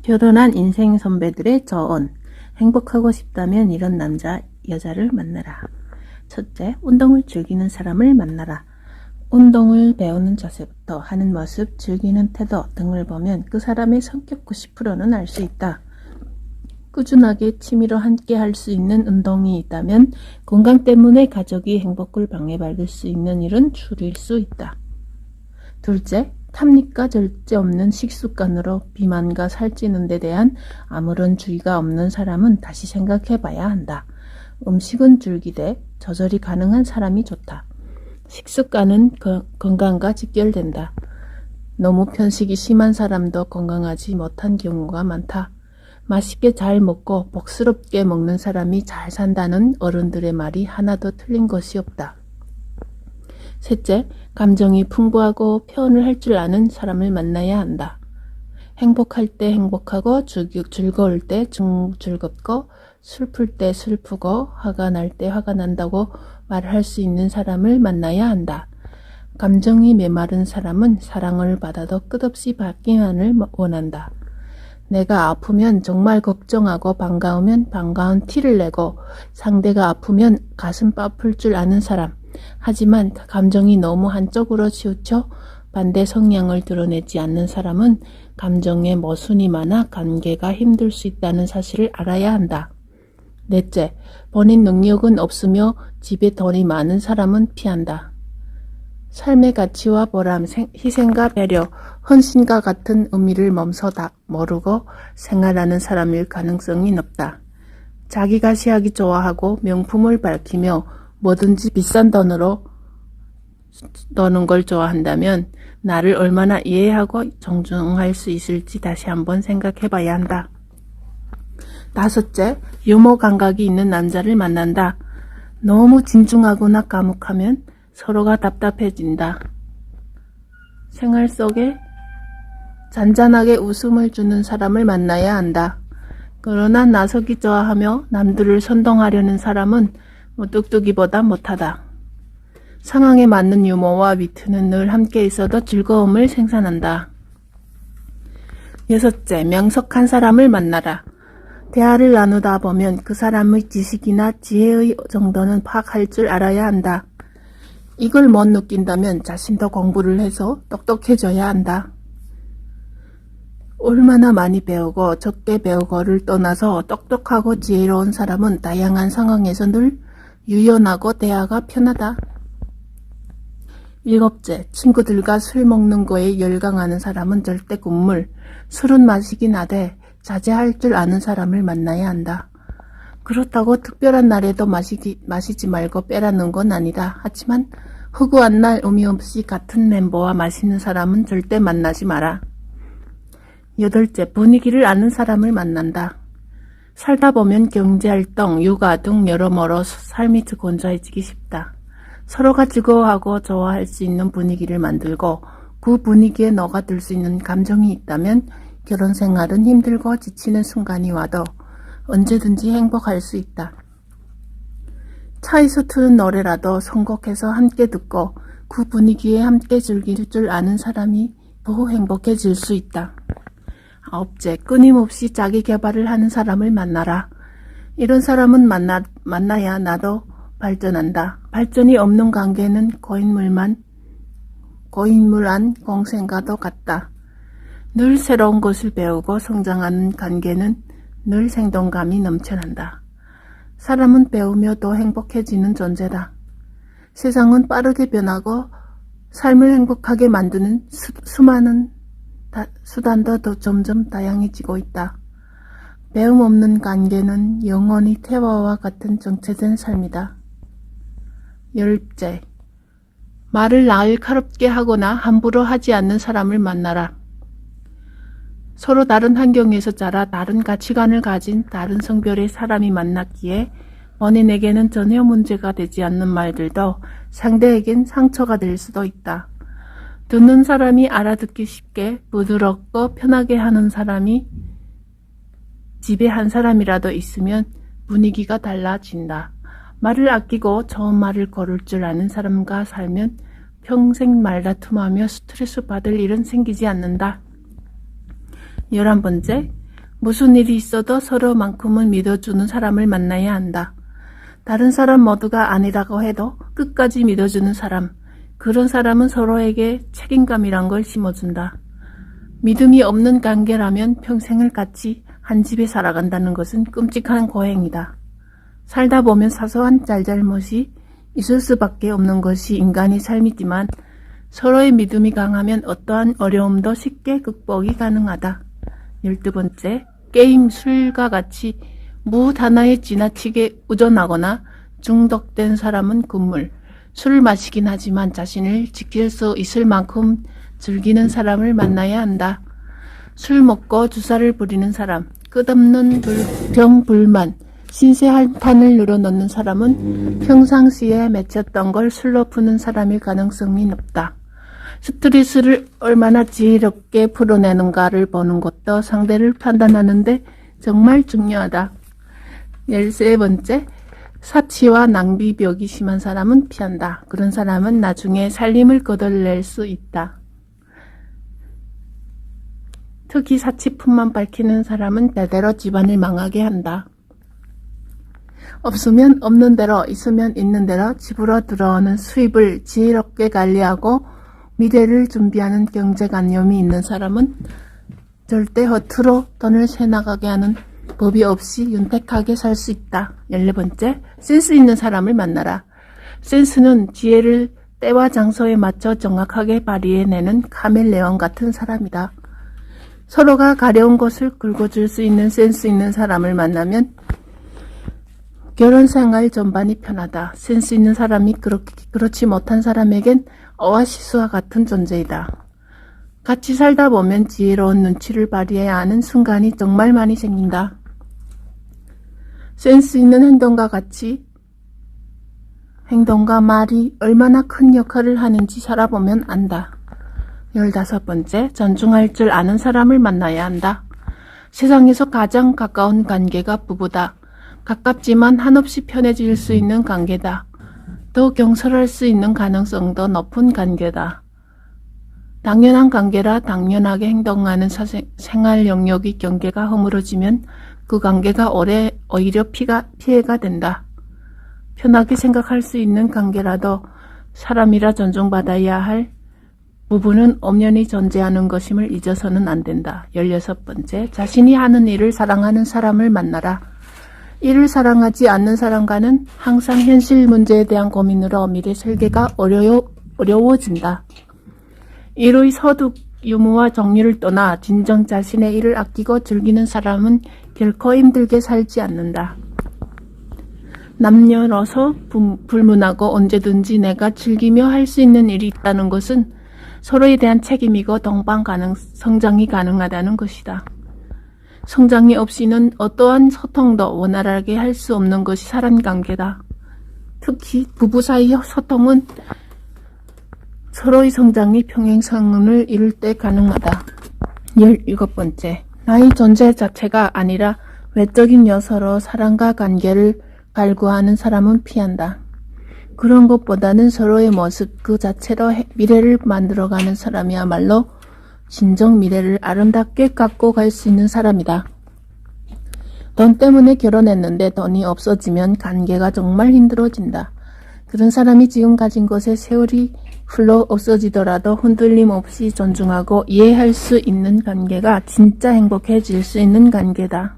결혼한 인생 선배들의 조언. 행복하고 싶다면 이런 남자, 여자를 만나라. 첫째, 운동을 즐기는 사람을 만나라. 운동을 배우는 자세부터 하는 모습, 즐기는 태도 등을 보면 그 사람의 성격 90%는 알 수 있다. 꾸준하게 취미로 함께 할 수 있는 운동이 있다면 건강 때문에 가족이 행복을 방해받을 수 있는 일은 줄일 수 있다. 둘째, 탐닉과 절제 없는 식습관으로 비만과 살찌는 데 대한 아무런 주의가 없는 사람은 다시 생각해 봐야 한다. 음식은 줄기되 조절이 가능한 사람이 좋다. 식습관은 건강과 직결된다. 너무 편식이 심한 사람도 건강하지 못한 경우가 많다. 맛있게 잘 먹고 복스럽게 먹는 사람이 잘 산다는 어른들의 말이 하나도 틀린 것이 없다. 셋째, 감정이 풍부하고 표현을 할 줄 아는 사람을 만나야 한다. 행복할 때 행복하고 즐거울 때 즐겁고 슬플 때 슬프고 화가 날 때 화가 난다고 말할 수 있는 사람을 만나야 한다. 감정이 메마른 사람은 사랑을 받아도 끝없이 받기만을 원한다. 내가 아프면 정말 걱정하고 반가우면 반가운 티를 내고 상대가 아프면 가슴 아플 줄 아는 사람. 하지만 감정이 너무 한쪽으로 치우쳐 반대 성향을 드러내지 않는 사람은 감정에 모순이 많아 관계가 힘들 수 있다는 사실을 알아야 한다. 넷째, 본인 능력은 없으며 집에 돈이 많은 사람은 피한다. 삶의 가치와 보람, 희생과 배려, 헌신과 같은 의미를 몸소 다 모르고 생활하는 사람일 가능성이 높다. 자기가 시하기 좋아하고 명품을 밝히며 뭐든지 비싼 돈으로 노는 걸 좋아한다면 나를 얼마나 이해하고 존중할 수 있을지 다시 한번 생각해 봐야 한다. 다섯째, 유머 감각이 있는 남자를 만난다. 너무 진중하거나 과묵하면 서로가 답답해진다. 생활 속에 잔잔하게 웃음을 주는 사람을 만나야 한다. 그러나 나서기 좋아하며 남들을 선동하려는 사람은 뚝뚝이보다 못하다. 상황에 맞는 유머와 위트는 늘 함께 있어도 즐거움을 생산한다. 여섯째, 명석한 사람을 만나라. 대화를 나누다 보면 그 사람의 지식이나 지혜의 정도는 파악할 줄 알아야 한다. 이걸 못 느낀다면 자신도 공부를 해서 똑똑해져야 한다. 얼마나 많이 배우고 적게 배우고를 떠나서 똑똑하고 지혜로운 사람은 다양한 상황에서 늘 유연하고 대화가 편하다. 일곱째, 친구들과 술 먹는 거에 열광하는 사람은 절대 금물, 술은 마시긴 하되 자제할 줄 아는 사람을 만나야 한다. 그렇다고 특별한 날에도 마시지 말고 빼라는 건 아니다. 하지만 허구한 날 의미 없이 같은 멤버와 마시는 사람은 절대 만나지 마라. 여덟째, 분위기를 아는 사람을 만난다. 살다 보면 경제활동, 육아 등 여러모로 삶이 건조해지기 쉽다. 서로가 즐거워하고 좋아할 수 있는 분위기를 만들고 그 분위기에 녹아들 수 있는 감정이 있다면 결혼 생활은 힘들고 지치는 순간이 와도 언제든지 행복할 수 있다. 차에서 트는 노래라도 선곡해서 함께 듣고 그 분위기에 함께 즐길 줄 아는 사람이 더 행복해질 수 있다. 아홉째, 끊임없이 자기 개발을 하는 사람을 만나라. 이런 사람은 만나야 나도 발전한다. 발전이 없는 관계는 고인물한 공생과도 같다. 늘 새로운 것을 배우고 성장하는 관계는 늘 생동감이 넘쳐난다. 사람은 배우며 더 행복해지는 존재다. 세상은 빠르게 변하고 삶을 행복하게 만드는 수많은 수단도 더 점점 다양해지고 있다. 배움 없는 관계는 영원히 태화와 같은 정체된 삶이다. 열째, 말을 날카롭게 하거나 함부로 하지 않는 사람을 만나라. 서로 다른 환경에서 자라 다른 가치관을 가진 다른 성별의 사람이 만났기에 본인에게는 전혀 문제가 되지 않는 말들도 상대에겐 상처가 될 수도 있다. 듣는 사람이 알아듣기 쉽게 부드럽고 편하게 하는 사람이 집에 한 사람이라도 있으면 분위기가 달라진다. 말을 아끼고 좋은 말을 고를 줄 아는 사람과 살면 평생 말다툼하며 스트레스 받을 일은 생기지 않는다. 11번째, 무슨 일이 있어도 서로만큼은 믿어주는 사람을 만나야 한다. 다른 사람 모두가 아니라고 해도 끝까지 믿어주는 사람, 그런 사람은 서로에게 책임감이란 걸 심어준다. 믿음이 없는 관계라면 평생을 같이 한 집에 살아간다는 것은 끔찍한 고행이다. 살다 보면 사소한 잘잘못이 있을 수밖에 없는 것이 인간의 삶이지만 서로의 믿음이 강하면 어떠한 어려움도 쉽게 극복이 가능하다. 12번째, 게임, 술과 같이 무엇 하나에 지나치게 의존하거나 중독된 사람은 금물. 술을 마시긴 하지만 자신을 지킬 수 있을 만큼 즐기는 사람을 만나야 한다. 술 먹고 주사를 부리는 사람, 끝없는 병불만, 신세한탄을 늘어놓는 사람은 평상시에 맺혔던 걸 술로 푸는 사람일 가능성이 높다. 스트레스를 얼마나 지혜롭게 풀어내는가를 보는 것도 상대를 판단하는데 정말 중요하다. 13번째, 사치와 낭비벽이 심한 사람은 피한다. 그런 사람은 나중에 살림을 거덜낼 수 있다. 특히 사치품만 밝히는 사람은 대대로 집안을 망하게 한다. 없으면 없는 대로, 있으면 있는 대로 집으로 들어오는 수입을 지혜롭게 관리하고 미래를 준비하는 경제관념이 있는 사람은 절대 허투루 돈을 새나가게 하는 법이 없이 윤택하게 살 수 있다. 14번째, 센스 있는 사람을 만나라. 센스는 지혜를 때와 장소에 맞춰 정확하게 발휘해내는 카멜레온 같은 사람이다. 서로가 가려운 것을 긁어줄 수 있는 센스 있는 사람을 만나면 결혼생활 전반이 편하다. 센스 있는 사람이 그렇지 못한 사람에겐 오아시스와 같은 존재이다. 같이 살다 보면 지혜로운 눈치를 발휘해야 하는 순간이 정말 많이 생긴다. 센스 있는 행동과 말이 얼마나 큰 역할을 하는지 살아보면 안다. 15번째, 존중할 줄 아는 사람을 만나야 한다. 세상에서 가장 가까운 관계가 부부다. 가깝지만 한없이 편해질 수 있는 관계다. 더 경솔할 수 있는 가능성도 높은 관계다. 당연한 관계라 당연하게 행동하는 생활 영역의 경계가 허물어지면 그 관계가 오히려 피해가 된다. 편하게 생각할 수 있는 관계라도 사람이라 존중받아야 할 부부는 엄연히 존재하는 것임을 잊어서는 안 된다. 16번째, 자신이 하는 일을 사랑하는 사람을 만나라. 이를 사랑하지 않는 사람과는 항상 현실 문제에 대한 고민으로 미래 설계가 어려워진다. 일의 소득, 유무와 종류를 떠나 진정 자신의 일을 아끼고 즐기는 사람은 결코 힘들게 살지 않는다. 남녀노소 불문하고 언제든지 내가 즐기며 할 수 있는 일이 있다는 것은 서로에 대한 책임이고 성장이 가능하다는 것이다. 성장이 없이는 어떠한 소통도 원활하게 할 수 없는 것이 사람관계다. 특히 부부 사이 소통은 서로의 성장이 평행선을 이룰 때 가능하다. 17번째, 나의 존재 자체가 아니라 외적인 요소로 사람과 관계를 갈구하는 사람은 피한다. 그런 것보다는 서로의 모습 그 자체로 미래를 만들어가는 사람이야말로 진정 미래를 아름답게 갖고 갈 수 있는 사람이다. 돈 때문에 결혼했는데 돈이 없어지면 관계가 정말 힘들어진다. 그런 사람이 지금 가진 것에 세월이 흘러 없어지더라도 흔들림 없이 존중하고 이해할 수 있는 관계가 진짜 행복해질 수 있는 관계다.